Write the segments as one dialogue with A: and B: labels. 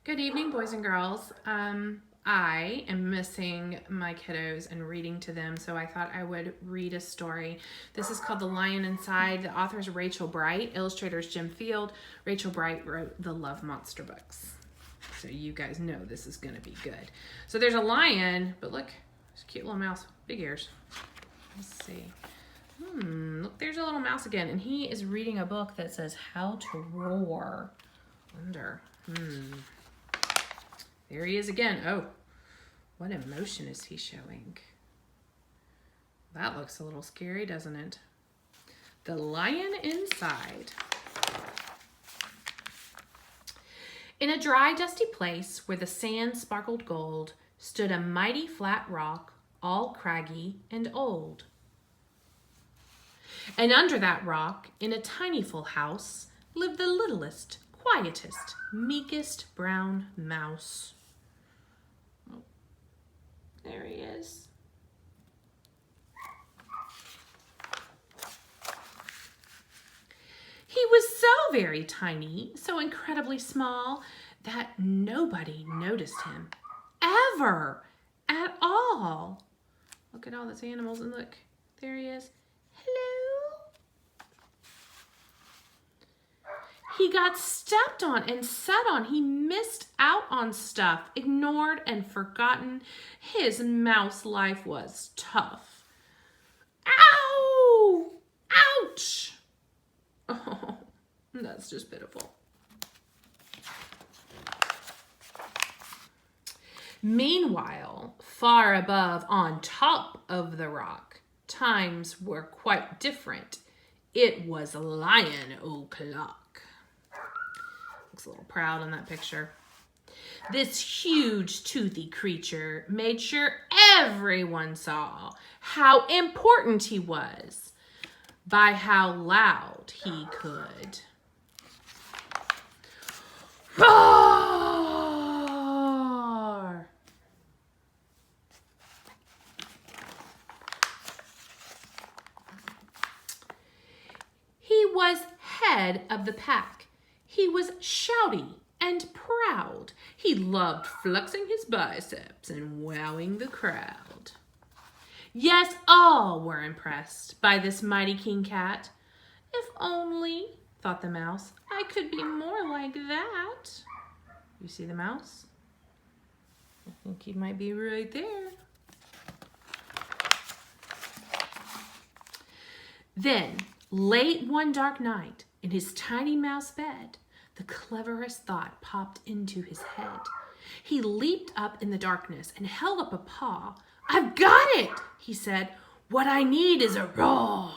A: Good evening, boys and girls. I am missing my kiddos and reading to them, so I thought I would read a story. This is called The Lion Inside. The author is Rachel Bright, illustrators Jim Field. Rachel Bright wrote the Love Monster books. So you guys know this is going to be good. So there's a lion, but look, there's a cute little mouse, big ears. Let's see. Look, there's a little mouse again, and he is reading a book that says How to Roar. Wonder. There he is again. Oh, what emotion is he showing? That looks a little scary, doesn't it? The Lion Inside. In a dry, dusty place where the sand sparkled gold stood a mighty flat rock, all craggy and old. And under that rock, in a tiny full house, lived the littlest, quietest, meekest brown mouse. Oh, there he is. He was so very tiny, so incredibly small, that nobody noticed him, ever, at all. Look at all those animals, and look, there he is. Hello. He got stepped on and sat on. He missed out on stuff, ignored and forgotten. His mouse life was tough. Ow! Ouch! Oh, that's just pitiful. Meanwhile, far above, on top of the rock, times were quite different. It was Lion O'Clock. Looks a little proud in that picture. This huge, toothy creature made sure everyone saw how important he was by how loud he could roar. He was head of the pack. He was shouty and proud. He loved flexing his biceps and wowing the crowd. Yes, all were impressed by this mighty king cat. If only, thought the mouse, I could be more like that. You see the mouse? I think he might be right there. Then, late one dark night, in his tiny mouse bed, the cleverest thought popped into his head. He leaped up in the darkness and held up a paw. I've got it, he said. What I need is a roar.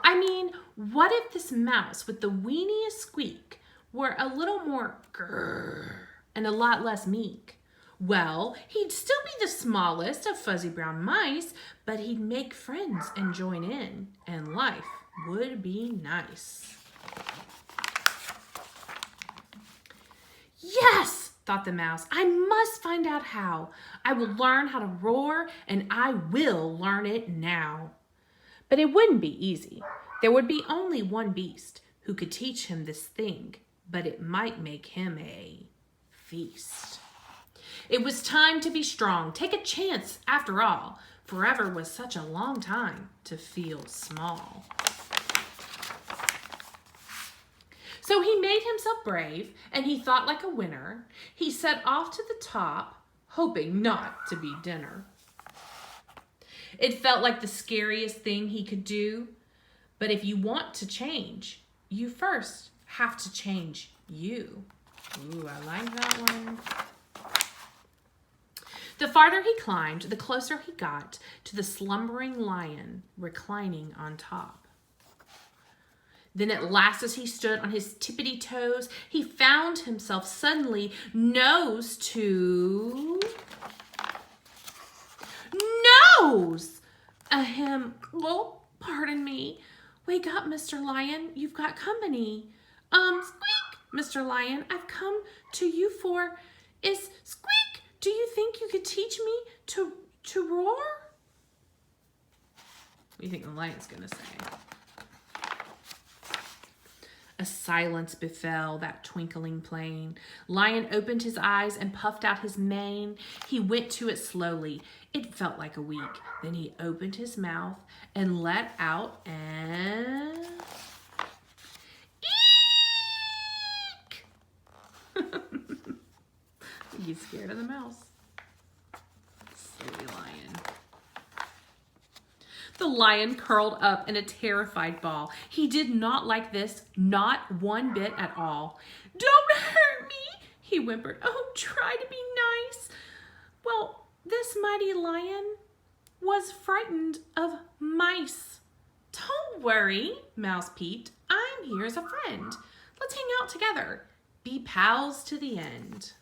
A: I mean, what if this mouse with the weeniest squeak were a little more grrr and a lot less meek? Well, he'd still be the smallest of fuzzy brown mice, but he'd make friends and join in, and life would be nice. Yes, thought the mouse, I must find out how. I will learn how to roar, and I will learn it now. But it wouldn't be easy. There would be only one beast who could teach him this thing, but it might make him a feast. It was time to be strong, take a chance after all. Forever was such a long time to feel small. So he made himself brave, and he thought like a winner. He set off to the top, hoping not to be dinner. It felt like the scariest thing he could do, but if you want to change, you first have to change you. Ooh, I like that one. The farther he climbed, the closer he got to the slumbering lion reclining on top. Then at last, as he stood on his tippity toes, he found himself suddenly nose to nose. Ahem. Well, pardon me. Wake up, Mr. Lion. You've got company. Squeak, Mr. Lion. I've come to you for is squeak. Do you think you could teach me to roar? What do you think the lion's gonna say? A silence befell that twinkling plain. Lion opened his eyes and puffed out his mane. He went to it slowly. It felt like a week. Then he opened his mouth and let out an... eek! He's scared of the mouse. Silly lion. The lion curled up in a terrified ball. He did not like this, not one bit at all. "Don't hurt me," he whimpered. "Oh, try to be nice." Well, this mighty lion was frightened of mice. "Don't worry," Mouse peeped. "I'm here as a friend. Let's hang out together. Be pals to the end."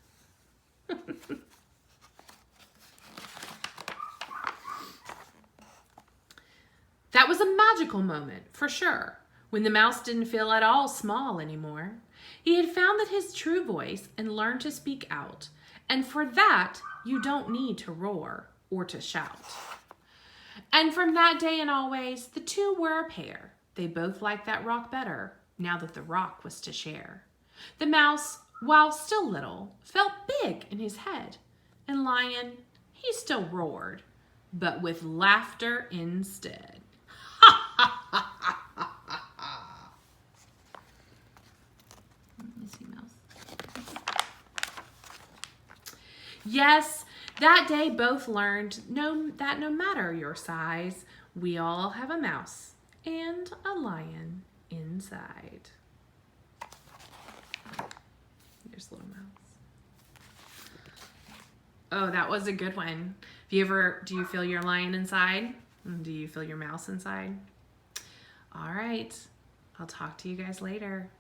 A: That was a magical moment, for sure, when the mouse didn't feel at all small anymore. He had found that his true voice and learned to speak out. And for that, you don't need to roar or to shout. And from that day and always, the two were a pair. They both liked that rock better, now that the rock was to share. The mouse, while still little, felt big in his head. And Lion, he still roared, but with laughter instead. Yes, that day both learned that no matter your size, we all have a mouse and a lion inside. There's little mouse. Oh, that was a good one. Do you feel your lion inside? Do you feel your mouse inside? All right, I'll talk to you guys later.